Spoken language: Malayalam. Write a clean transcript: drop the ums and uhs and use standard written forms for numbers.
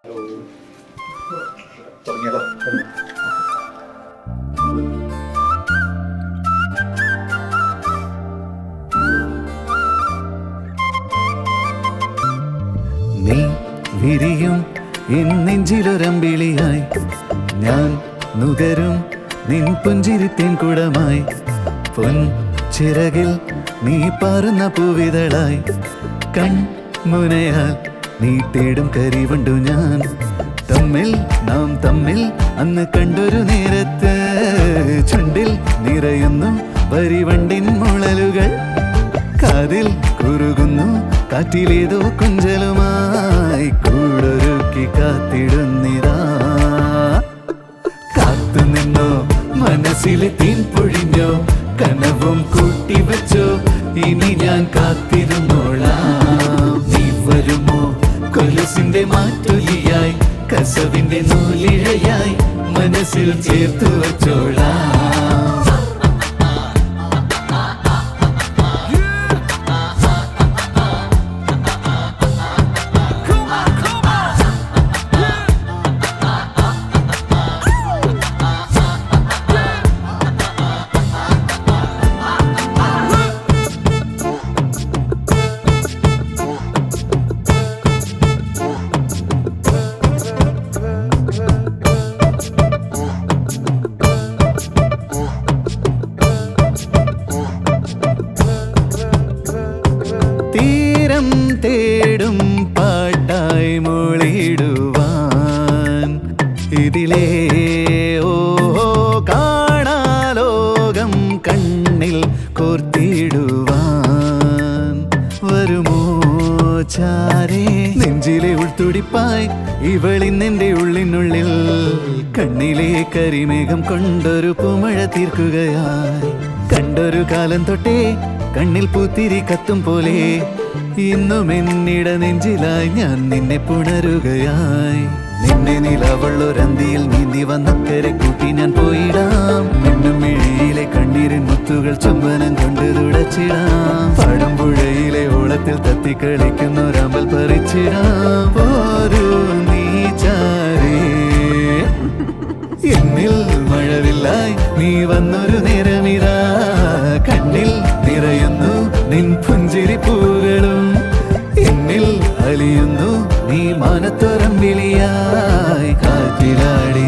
തുടങ്ങിയല്ലോ. നീ വിരിയും നെഞ്ചിലൊരമ്പിളിയായി, ഞാൻ നുകരും നിൻ പുഞ്ചിരിത്തേൻ കുടമായി, പൊൻ ചിറകിൽ നീ പാറുന്ന പൂവിതളായി, കൺമുനയാൽ നീ തേടും കരിവണ്ടു ഞാൻ. നാം തമ്മിൽ അന്ന് കണ്ടൊരു നേരത്ത് ചുണ്ടിൽ നിറയുന്നു വരിവണ്ടിൻ മുളലുകൾ, കാതിൽ കുറുകുന്നു കാറ്റിലേതോ കൊഞ്ചലുമായി, കൂടൊരുക്കി കാത്തിടുന്നിതാ. കാത്തുനിന്നോ മനസ്സിലെ തീൻ പൊഴിഞ്ഞോ, കനവും കൂട്ടിവെച്ചോ, ഇനി ഞാൻ കാത്തിരുന്നോളാം. നീ വരുമോ കൊലുസിന്റെ മാറ്റൊലിയായി, കസവിന്റെ നൂലിഴയായി, മനസ്സിൽ ചേർത്തു വച്ചോളാം. തീരം തേടും പാട്ടായി മൂളിടുവാൻ, ഇതിലേ ഓ കാണാലോകം കണ്ണിൽ കോർത്തിടുവാൻ, വരുമോ ചാരേ നെഞ്ചിലെ ഉൾത്തുടിപ്പായി ഇവളിന്നെന്റെ ഉള്ളിനുള്ളിൽ, കണ്ണിലെ കരിമേഘം കൊണ്ടൊരു പൂമഴ തീർക്കുകയായി, കണ്ടൊരു കാലം തൊട്ടേ കണ്ണിൽ പൂത്തിരി കത്തും പോലെ, ഇന്നും എന്നിട നെഞ്ചിലായി ഞാൻ നിന്നെ പുണരുകയായി. നിന്നെ നിലവള്ളൊരന്തിയിൽ നീന്തി വന്നക്കരെ കൂട്ടി ഞാൻ പോയിടാം, നിന്നും മിഴിയിലെ കണ്ണീരിൻ മുത്തുകൾ ചുംബനം കൊണ്ട് തുടച്ചിടാം, പഴമ്പുഴയിലെ ഓളത്തിൽ തത്തിക്കളിക്കുന്നൊരമ്പൽ പറിച്ചിടാം. പോരൂ നീ ചാരേ, എന്നിൽ മഴവില്ലായി നീ വന്നൊരു നേരമിതാ, കണ്ണിൽ നിറയുന്നു നിൻ പുഞ്ചിരി പൂകളും, എന്നിൽ അലിയുന്നു നീ മാനത്തോരം വിളിയായി, കാറ്റിലാടി